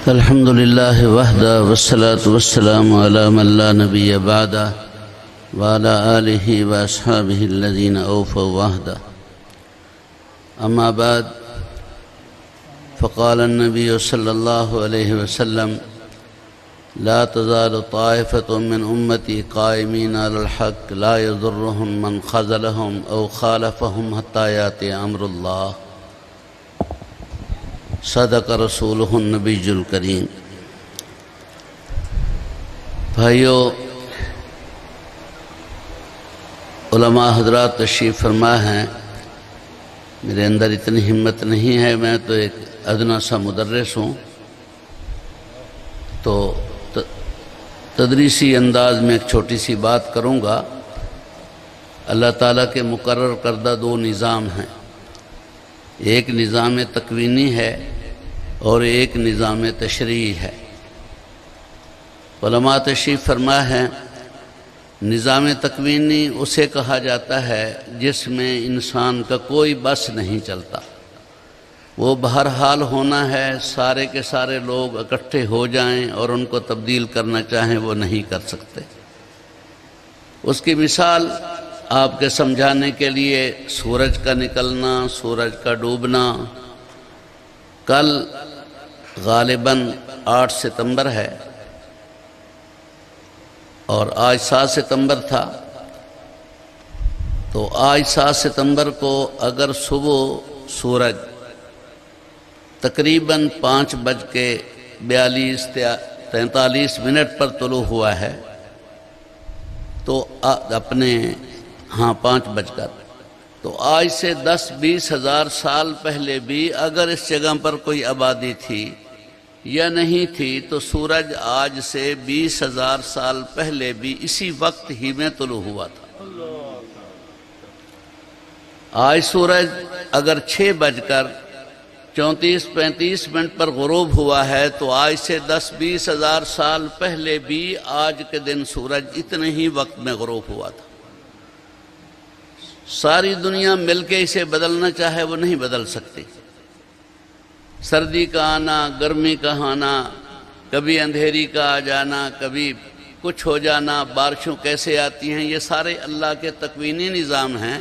الحمد لله وحده والصلاة والسلام على من لا نبي بعده وعلى آله وأصحابه الذين أوفوا وعده. أما بعد، فقال النبي صلى الله عليه وسلم: لا تزال طائفة من أمتي قائمين على الحق لا يضرهم من خذلهم أو خالفهم حتى يأتي أمر الله. صدق رسولہ النبی الکریم. بھائیو، علماء حضرات تشریف فرما ہیں. میرے اندر اتنی ہمت نہیں ہے، میں تو ایک ادنا سا مدرس ہوں، تو تدریسی انداز میں ایک چھوٹی سی بات کروں گا. اللہ تعالیٰ کے مقرر کردہ دو نظام ہیں، ایک نظام تکوینی ہے اور ایک نظام تشریعی ہے. علماء تشریف فرما ہے، نظام تکوینی اسے کہا جاتا ہے جس میں انسان کا کوئی بس نہیں چلتا. وہ بہرحال ہونا ہے، سارے کے سارے لوگ اکٹھے ہو جائیں اور ان کو تبدیل کرنا چاہیں وہ نہیں کر سکتے. اس کی مثال آپ کے سمجھانے کے لیے سورج کا نکلنا، سورج کا ڈوبنا. کل غالباً 8 ستمبر ہے اور آج 7 ستمبر تھا. تو آج 7 ستمبر کو اگر صبح سورج تقریباً 5:42-43 پر طلوع ہوا ہے، تو اپنے 5 بج کر، تو آج سے 10-20 ہزار سال پہلے بھی اگر اس جگہ پر کوئی آبادی تھی یا نہیں تھی، تو سورج آج سے 20,000 سال پہلے بھی اسی وقت ہی میں طلوع ہوا تھا. آج سورج اگر 6:34-35 پر غروب ہوا ہے، تو آج سے 10-20 ہزار سال پہلے بھی آج کے دن سورج اتنے ہی وقت میں غروب ہوا تھا. ساری دنیا مل کے اسے بدلنا چاہے وہ نہیں بدل سکتی. سردی کا آنا، گرمی کا آنا، کبھی اندھیری کا آ جانا، کبھی کچھ ہو جانا، بارشوں کیسے آتی ہیں، یہ سارے اللہ کے تکوینی نظام ہیں.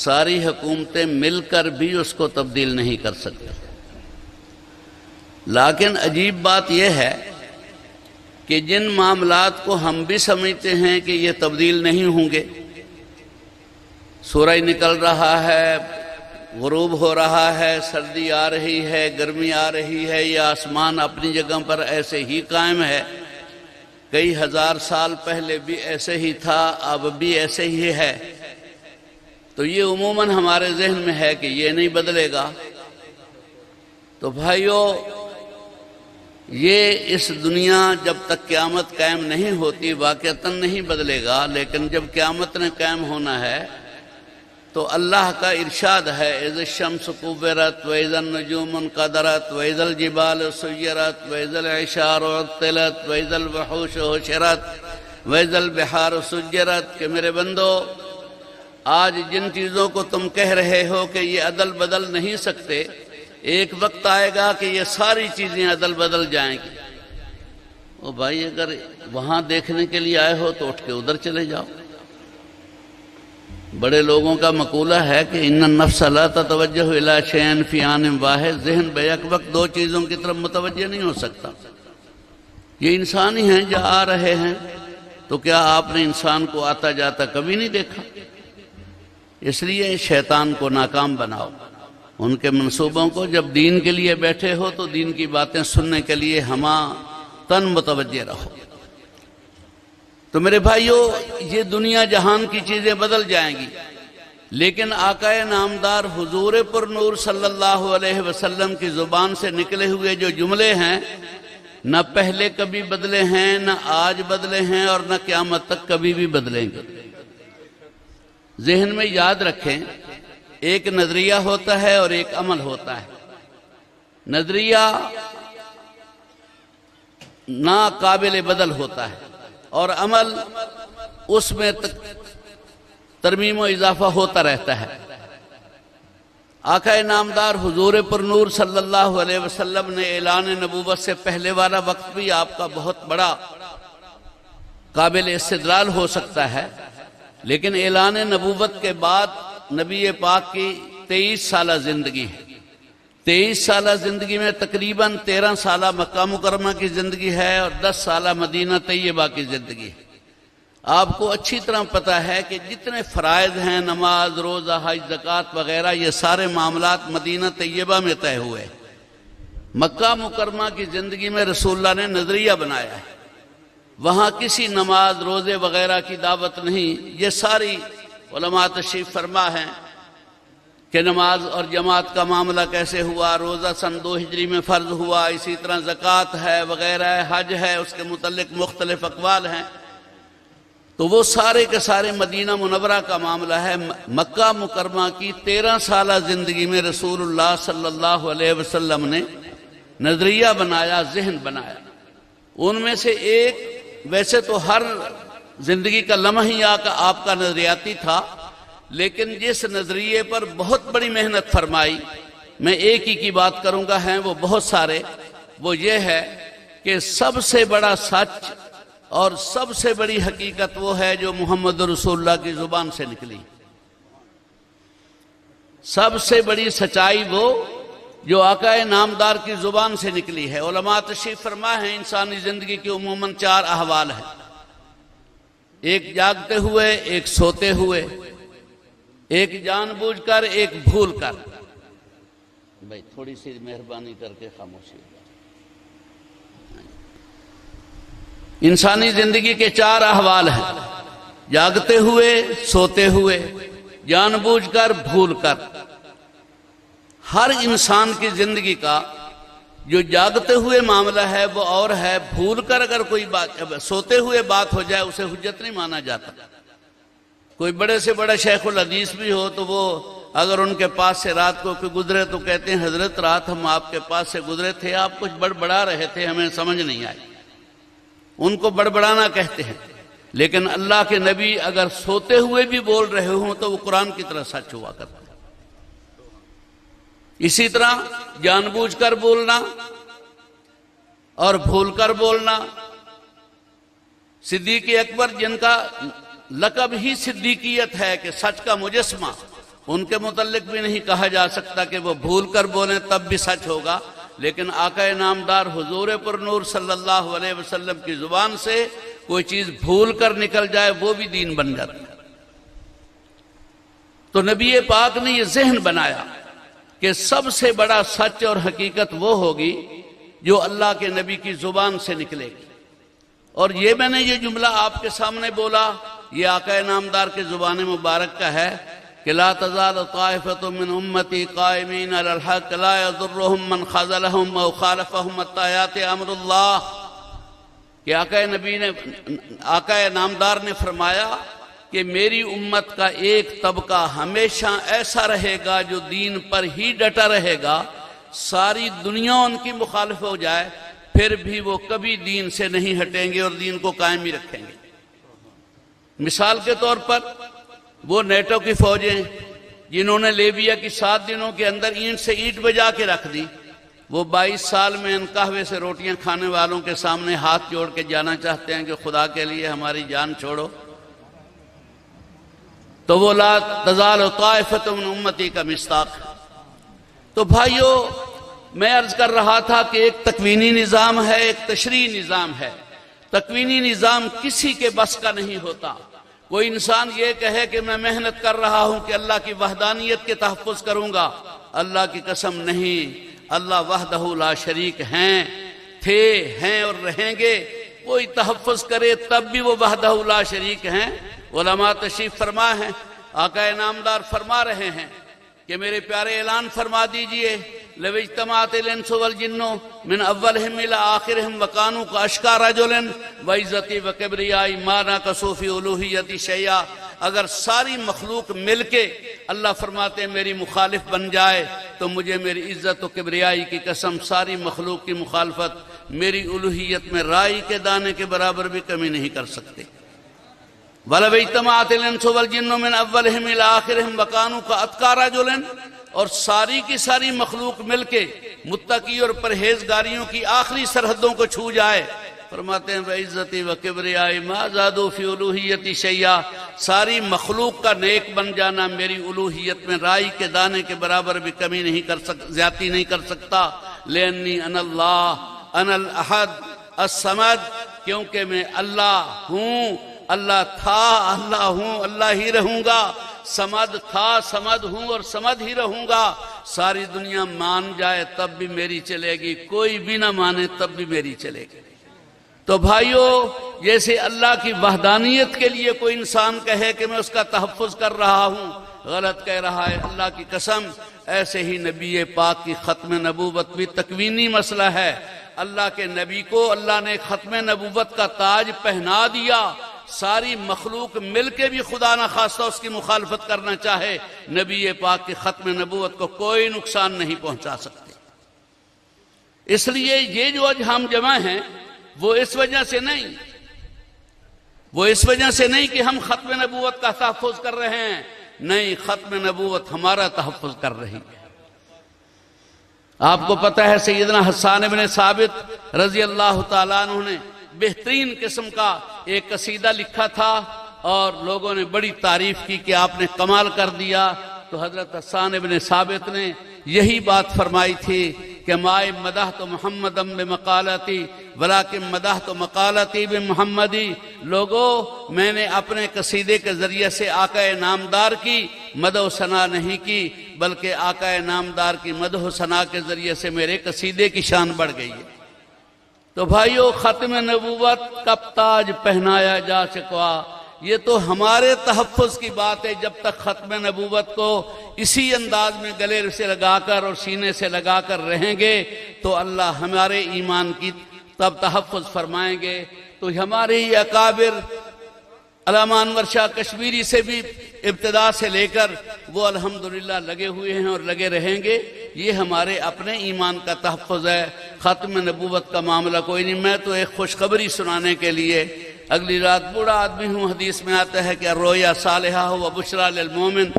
ساری حکومتیں مل کر بھی اس کو تبدیل نہیں کر سکتی. لیکن عجیب بات یہ ہے کہ جن معاملات کو ہم بھی سمجھتے ہیں کہ یہ تبدیل نہیں ہوں گے، سورج نکل رہا ہے، غروب ہو رہا ہے، سردی آ رہی ہے، گرمی آ رہی ہے، یہ آسمان اپنی جگہ پر ایسے ہی قائم ہے، کئی ہزار سال پہلے بھی ایسے ہی تھا، اب بھی ایسے ہی ہے، تو یہ عموماً ہمارے ذہن میں ہے کہ یہ نہیں بدلے گا. تو بھائیو، یہ اس دنیا جب تک قیامت قائم نہیں ہوتی واقعتاً نہیں بدلے گا، لیکن جب قیامت نے قائم ہونا ہے تو اللہ کا ارشاد ہے: اذا الشمس كورت واذا النجوم انقدرت واذا الجبال سيرت واذا العشار عطلت واذا الوحوش حشرت واذا البحار سجرت. کہ میرے بندو، آج جن چیزوں کو تم کہہ رہے ہو کہ یہ عدل بدل نہیں سکتے، ایک وقت آئے گا کہ یہ ساری چیزیں عدل بدل جائیں گی. او بھائی، اگر وہاں دیکھنے کے لیے آئے ہو تو اٹھ کے ادھر چلے جاؤ. بڑے لوگوں کا مقولہ ہے کہ ان النفس لا تتوجہ الی شیء فی آن واحد، ذہن بیک وقت دو چیزوں کی طرف متوجہ نہیں ہو سکتا. یہ انسان ہی ہیں جو آ رہے ہیں، تو کیا آپ نے انسان کو آتا جاتا کبھی نہیں دیکھا؟ اس لیے شیطان کو ناکام بناؤ، ان کے منصوبوں کو. جب دین کے لیے بیٹھے ہو تو دین کی باتیں سننے کے لیے ہمہ تن متوجہ رہو. تو میرے بھائیو، یہ دنیا جہان کی چیزیں بدل جائیں گی، لیکن آقا نامدار حضور پر نور صلی اللہ علیہ وسلم کی زبان سے نکلے ہوئے جو جملے ہیں، نہ پہلے کبھی بدلے ہیں، نہ آج بدلے ہیں، اور نہ قیامت تک کبھی بھی بدلیں گے. ذہن میں یاد رکھیں، ایک نظریہ ہوتا ہے اور ایک عمل ہوتا ہے. نظریہ ناقابل بدل ہوتا ہے اور عمل اس میں ترمیم و اضافہ ہوتا رہتا ہے. آقا نامدار حضور پر نور صلی اللہ علیہ وسلم نے اعلان نبوت سے پہلے والا وقت بھی آپ کا بہت بڑا قابل استدلال ہو سکتا ہے، لیکن اعلان نبوت کے بعد نبی پاک کی 23 سالہ زندگی ہے۔ 23 سالہ زندگی میں تقریباً 13 سالہ مکہ مکرمہ کی زندگی ہے اور 10 سالہ مدینہ طیبہ کی زندگی ہے۔ آپ کو اچھی طرح پتہ ہے کہ جتنے فرائض ہیں، نماز، روزہ، حج، زکوٰۃ وغیرہ، یہ سارے معاملات مدینہ طیبہ میں طے ہوئے۔ مکہ مکرمہ کی زندگی میں رسول اللہ نے نظریہ بنایا ہے، وہاں کسی نماز، روزے وغیرہ کی دعوت نہیں۔ یہ ساری علماء تشریف فرما ہیں کہ نماز اور جماعت کا معاملہ کیسے ہوا، روزہ سن 2 ہجری میں فرض ہوا، اسی طرح زکوٰۃ ہے وغیرہ ہے، حج ہے، اس کے متعلق مختلف اقوال ہیں۔ تو وہ سارے کے سارے مدینہ منورہ کا معاملہ ہے۔ مکہ مکرمہ کی 13 سالہ زندگی میں رسول اللہ صلی اللہ علیہ وسلم نے نظریہ بنایا، ذہن بنایا۔ ان میں سے ایک، ویسے تو ہر زندگی کا لمحہ ہی آپ کا نظریاتی تھا، لیکن جس نظریے پر بہت بڑی محنت فرمائی، میں ایک ہی کی بات کروں گا، ہیں وہ بہت سارے، وہ یہ ہے کہ سب سے بڑا سچ اور سب سے بڑی حقیقت وہ ہے جو محمد رسول اللہ کی زبان سے نکلی۔ سب سے بڑی سچائی وہ جو آقا نامدار کی زبان سے نکلی ہے۔ علماء تشریف فرما ہیں انسانی زندگی کے عموماً 4 احوال ہیں، ایک جاگتے ہوئے، ایک سوتے ہوئے، ایک جان بوجھ کر، ایک بھول کر۔ بھائی تھوڑی سی مہربانی کر کے خاموشی۔ انسانی زندگی کے 4 احوال ہیں، جاگتے ہوئے، سوتے ہوئے، جان بوجھ کر، بھول کر۔ ہر انسان کی زندگی کا جو جاگتے ہوئے معاملہ ہے وہ اور ہے، بھول کر اگر کوئی بات، سوتے ہوئے بات ہو جائے اسے حجت نہیں مانا جاتا۔ کوئی بڑے سے بڑا شیخ الحدیث بھی ہو تو وہ اگر ان کے پاس سے رات کو کوئی گزرے تو کہتے ہیں حضرت رات ہم آپ کے پاس سے گزرے تھے، آپ کچھ بڑبڑا رہے تھے، ہمیں سمجھ نہیں آئی۔ ان کو بڑبڑانا کہتے ہیں۔ لیکن اللہ کے نبی اگر سوتے ہوئے بھی بول رہے ہوں تو وہ قرآن کی طرح سچ ہوا کرتا ہے۔ اسی طرح جان بوجھ کر بولنا اور بھول کر بولنا۔ صدیق اکبر جن کا لقب ہی صدیقیت ہے کہ سچ کا مجسمہ، ان کے متعلق بھی نہیں کہا جا سکتا کہ وہ بھول کر بولیں تب بھی سچ ہوگا، لیکن آقا نامدار حضور پر نور صلی اللہ علیہ وسلم کی زبان سے کوئی چیز بھول کر نکل جائے وہ بھی دین بن جاتی ہے۔ تو نبی پاک نے یہ ذہن بنایا کہ سب سے بڑا سچ اور حقیقت وہ ہوگی جو اللہ کے نبی کی زبان سے نکلے گی۔ اور یہ میں نے یہ جملہ آپ کے سامنے بولا، یہ آقا نامدار کے زبان مبارک کا ہے کہ لا تزال طائفۃ من امتی قائمین علی الحق لا یضرهم من خذلهم او خالفهم حتی یأتی امر اللہ، کہ آقا نامدار نے فرمایا کہ میری امت کا ایک طبقہ ہمیشہ ایسا رہے گا جو دین پر ہی ڈٹا رہے گا، ساری دنیا ان کی مخالف ہو جائے پھر بھی وہ کبھی دین سے نہیں ہٹیں گے اور دین کو قائم ہی رکھیں گے۔ مثال کے طور پر وہ نیٹو کی فوجیں جنہوں نے لیبیا کی 7 دنوں کے اندر اینٹ سے اینٹ بجا کے رکھ دی، وہ 22 سال میں ان قہوے سے روٹیاں کھانے والوں کے سامنے ہاتھ جوڑ کے جانا چاہتے ہیں کہ خدا کے لیے ہماری جان چھوڑو، تو وہ لا تزال طائفۃ من امتی کا مصداق۔ تو بھائیو، میں عرض کر رہا تھا کہ ایک تکوینی نظام ہے، ایک تشریعی نظام ہے۔ تکوینی نظام کسی کے بس کا نہیں ہوتا۔ کوئی انسان یہ کہے کہ میں محنت کر رہا ہوں کہ اللہ کی وحدانیت کے تحفظ کروں گا، اللہ کی قسم نہیں، اللہ وحدہ لا شریک ہیں، تھے، ہیں اور رہیں گے۔ کوئی تحفظ کرے تب بھی وہ وحدہ لا شریک ہیں۔ علماء تشریف فرما ہیں، آقا نامدار فرما رہے ہیں کہ میرے پیارے اعلان فرما دیجئے لو اجتمعت الانس والجن من اولہم الى آخرہم وکانوا کاشکا رجل وعزتی وکبریائی ما نقصوا فی الوہیتی شیئا، اگر ساری مخلوق مل کے اللہ فرماتے ہیں میری مخالف بن جائے تو مجھے میری عزت و کبریائی کی قسم ساری مخلوق کی مخالفت میری الوہیت میں رائی کے دانے کے برابر بھی کمی نہیں کر سکتے۔ وَلَوْ اجْتَمَعَتِ الْإِنسُ وَالْجِنُّ مِنْ أَوَّلِهِمْ إِلَىٰ آخِرِهِمْ وَكَانُوا كَأَتْقَىٰ رَجُلٍ، اور ساری کی ساری مخلوق مل کے متقی اور پرہیزگاریوں کی آخری سرحدوں کو چھو جائے، فرماتے ہیں وَعِزَّتِي وَكِبْرِيَائِي مَا زَادُوا فِي أُلُوهِيَّتِي شَيْئًا، ساری مخلوق کا نیک بن جانا میری الوہیت میں رائی کے دانے کے برابر بھی کمی نہیں کر زیادتی نہیں کر سکتا۔ لِأَنِّي أَنَا اللَّهُ أَنَا الْأَحَدُ الصَّمَدُ، کیونکہ میں اللہ ہوں، اللہ تھا، اللہ ہوں، اللہ ہی رہوں گا، سمد تھا، سمد ہوں اور سمد ہی رہوں گا۔ ساری دنیا مان جائے تب بھی میری چلے گی، کوئی بھی نہ مانے تب بھی میری چلے گی۔ تو بھائیو، جیسے اللہ کی وحدانیت کے لیے کوئی انسان کہے کہ میں اس کا تحفظ کر رہا ہوں، غلط کہہ رہا ہے، اللہ کی قسم، ایسے ہی نبی پاک کی ختم نبوت بھی تکوینی مسئلہ ہے۔ اللہ کے نبی کو اللہ نے ختم نبوت کا تاج پہنا دیا، ساری مخلوق مل کے بھی خدا نہ خواستہ اس کی مخالفت کرنا چاہے، نبی پاک کی ختم نبوت کو کوئی نقصان نہیں پہنچا سکتے۔ اس لیے یہ جو آج ہم جمع ہیں وہ اس وجہ سے نہیں کہ ہم ختم نبوت کا تحفظ کر رہے ہیں، نہیں، ختم نبوت ہمارا تحفظ کر رہی ہے۔ آپ کو پتہ ہے سیدنا حسان بن ثابت رضی اللہ تعالیٰ عنہ نے بہترین قسم کا ایک قصیدہ لکھا تھا اور لوگوں نے بڑی تعریف کی کہ آپ نے کمال کر دیا۔ تو حضرت حسان بن ثابت نے یہی بات فرمائی تھی کہ مائے مدح تو محمدم بمقالتی ولیکن مدح تو مقالتی بمحمدی، لوگوں میں نے اپنے قصیدے کے ذریعے سے آقا نامدار کی مدح و ثنا نہیں کی، بلکہ آقا نامدار کی مدح و ثنا کے ذریعے سے میرے قصیدے کی شان بڑھ گئی ہے۔ تو بھائیو، ختم نبوت کب تاج پہنایا جا چکا، یہ تو ہمارے تحفظ کی بات ہے۔ جب تک ختم نبوت کو اسی انداز میں گلے سے لگا کر اور سینے سے لگا کر رہیں گے تو اللہ ہمارے ایمان کی تب تحفظ فرمائیں گے۔ تو ہمارے ہی اکابر علامہ انور شاہ کشمیری سے بھی ابتدا سے لے کر وہ الحمدللہ لگے ہوئے ہیں اور لگے رہیں گے، یہ ہمارے اپنے ایمان کا تحفظ ہے۔ ختم نبوت کا معاملہ کوئی نہیں۔ میں تو ایک خوشخبری سنانے کے لیے اگلی رات بوڑھا آدمی ہوں، حدیث میں آتا ہے کہ الرؤیا صالحہ و بشریٰ للمومن،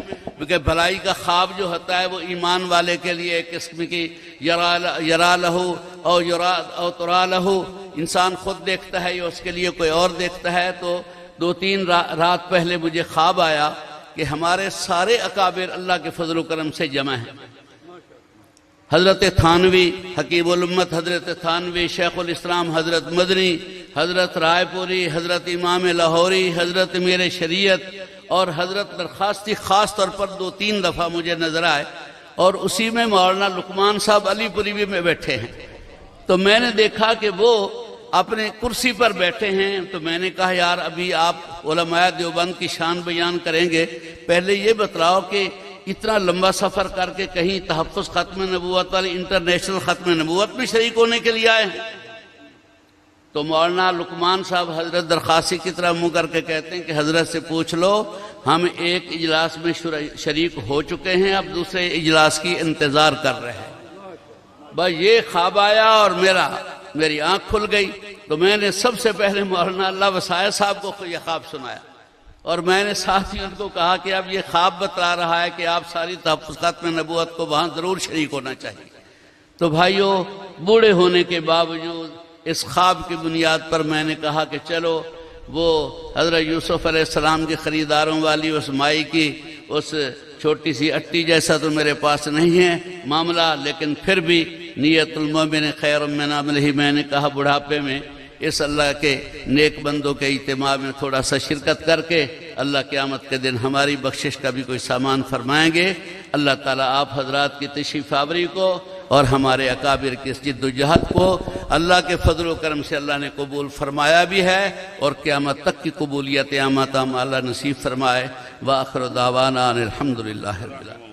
کہ بھلائی کا خواب جو ہوتا ہے وہ ایمان والے کے لیے ایک قسم کی یرا لہو او ترا لہو، انسان خود دیکھتا ہے یا اس کے لیے کوئی اور دیکھتا ہے۔ تو 2-3 رات پہلے مجھے خواب آیا کہ ہمارے سارے اکابر اللہ کے فضل و کرم سے جمع ہیں۔ حضرت تھانوی حکیم الامت، حضرت تھانوی شیخ الاسلام حضرت مدنی، حضرت رائے پوری، حضرت امام لاہوری، حضرت میر شریعت اور حضرت درخواستی خاص طور پر 2-3 دفعہ مجھے نظر آئے، اور اسی میں مولانا لقمان صاحب علی پوری بھی میں بیٹھے ہیں۔ تو میں نے دیکھا کہ وہ اپنے کرسی پر بیٹھے ہیں، تو میں نے کہا یار ابھی آپ علماء دیوبند کی شان بیان کریں گے، پہلے یہ بتلاؤ کہ اتنا لمبا سفر کر کے کہیں تحفظ ختم نبوت والی انٹرنیشنل ختم نبوت میں شریک ہونے کے لیے آئے ہیں؟ تو مولانا لقمان صاحب حضرت درخواسی کی طرح منہ کر کے کہتے ہیں کہ حضرت سے پوچھ لو، ہم ایک اجلاس میں شریک ہو چکے ہیں، اب دوسرے اجلاس کی انتظار کر رہے ہیں۔ بس یہ خواب آیا اور میری آنکھ کھل گئی۔ تو میں نے سب سے پہلے مولانا اللہ وسائے صاحب کو یہ خواب سنایا، اور میں نے ساتھ ہی ان کو کہا کہ اب یہ خواب بتلا رہا ہے کہ آپ ساری تحفظ ختم نبوت کو وہاں ضرور شریک ہونا چاہیے۔ تو بھائیو، بوڑھے ہونے کے باوجود اس خواب کی بنیاد پر میں نے کہا کہ چلو وہ حضرت یوسف علیہ السلام کی خریداروں والی اس مائی کی اس چھوٹی سی اٹی جیسا تو میرے پاس نہیں ہے معاملہ، لیکن پھر بھی نیت المومن خیر من عملہ، میں نے کہا بڑھاپے میں اس اللہ کے نیک بندوں کے اجتماع میں تھوڑا سا شرکت کر کے اللہ قیامت کے دن ہماری بخشش کا بھی کوئی سامان فرمائیں گے۔ اللہ تعالیٰ آپ حضرات کی تشریف آوری کو اور ہمارے اکابر کی اس جد و جہد کو اللہ کے فضل و کرم سے اللہ نے قبول فرمایا بھی ہے، اور قیامت تک کی قبولیت عامہ اللہ نصیب فرمائے۔ وآخر دعوانا ان الحمدللہ رب العالمین۔